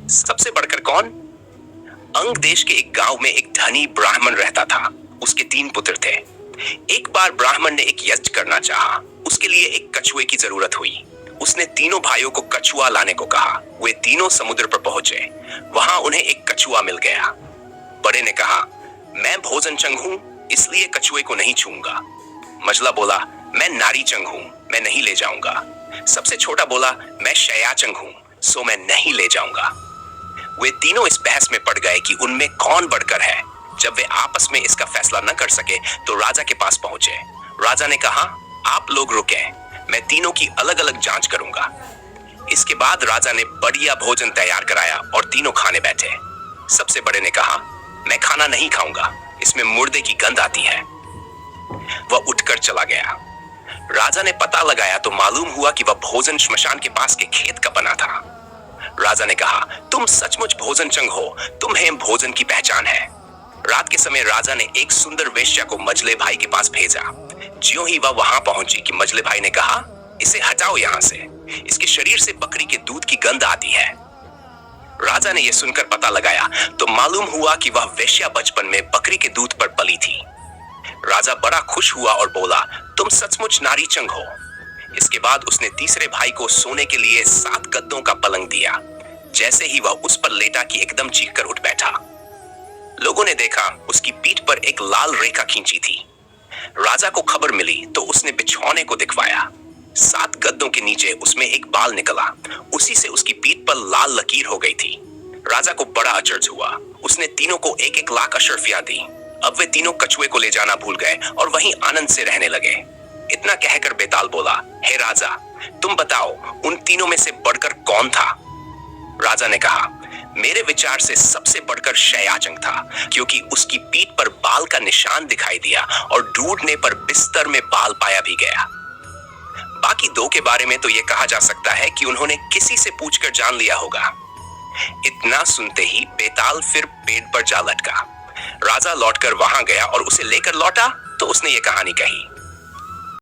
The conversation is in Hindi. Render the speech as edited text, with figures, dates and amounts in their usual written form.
सबसे बढ़कर कौन? अंग देश के एक गांव में एक धनी ब्राह्मण रहता था। उसके 3 पुत्र थे। एक बार ब्राह्मण ने एक यज्ञ करना चाहा। उसके लिए एक कछुए की जरूरत हुई। उसने तीनों भाइयों को कछुआ लाने को कहा। वे तीनों समुद्र पर पहुंचे। वहां उन्हें एक कछुआ मिल गया। बड़े ने कहा, मैं भोजन चंग हूं, इसलिए कछुए को नहीं छूऊंगा। मझला बोला, मैं नारी चंग हूं, मैं नहीं ले जाऊंगा। सबसे छोटा बोला, मैं शयाचंग हूं, सो मैं नहीं ले जाऊंगा। वे तीनों इस बहस में पड़ गए कि उनमें कौन बढ़कर है। जब वे आपस में इसका फैसला न कर सके तो राजा के पास पहुंचे। राजा ने कहा, आप लोग रुके, मैं तीनों की अलग अलग जांच करूंगा। इसके बाद राजा ने बढ़िया भोजन तैयार कराया और तीनों खाने बैठे। सबसे बड़े ने कहा, मैं खाना नहीं खाऊंगा, इसमें मुर्दे की गंध आती है। वह उठकर चला गया। राजा ने पता लगाया तो मालूम हुआ कि वह भोजन श्मशान के पास के खेत का बना था। राजा ने कहा, तुम सचमुच भोजन चंग हो, तुम्हें भोजन की पहचान है। रात के समय राजा ने एक सुंदर वेश्या को मजले भाई के पास भेजा। ज्यों ही वह वहां पहुंची कि मजले भाई ने कहा, इसे हटाओ यहां से, इसके शरीर से बकरी के दूध की गंध आती है। राजा ने यह सुनकर पता लगाया तो मालूम हुआ कि वह वेश्या बचपन में बकरी के दूध पर पली थी। राजा बड़ा खुश हुआ और बोला, तुम सचमुच नारी चंग हो। इसके बाद उसने तीसरे भाई को सोने के लिए 7 गद्दों का पलंग दिया। जैसे ही वह उस पर लेटा कि एकदम चीखकर उठ बैठा। लोगों ने देखा उसकी पीठ पर एक लाल रेखा खींची थी। राजा को खबर मिली तो उसने बिछौने को दिखवाया। 7 गद्दों के नीचे उसमें एक बाल निकला। उसी से उसकी पीठ पर लाल लकीर हो गई थी। राजा को बड़ा आश्चर्य हुआ। उसने तीनों को 1-1 लाख अशर्फियां दी। अब वे तीनों कछुए को ले जाना भूल गए और वहीं आनंद से रहने लगे। इतना कहकर बेताल बोला, हे राजा, तुम बताओ उन तीनों में से बढ़कर कौन था? राजा ने कहा, मेरे विचार से सबसे बढ़कर शयाचंग था, क्योंकि उसकी पीठ पर बाल का निशान दिखाई दिया और ढूंढने पर बिस्तर में बाल पाया भी गया। बाकी 2 के बारे में तो यह कहा जा सकता है कि उन्होंने किसी से पूछकर जान लिया होगा। इतना सुनते ही बेताल फिर पेड़ पर जा लटका। राजा लौटकर वहां गया और उसे लेकर लौटा तो उसने ये कहानी कही।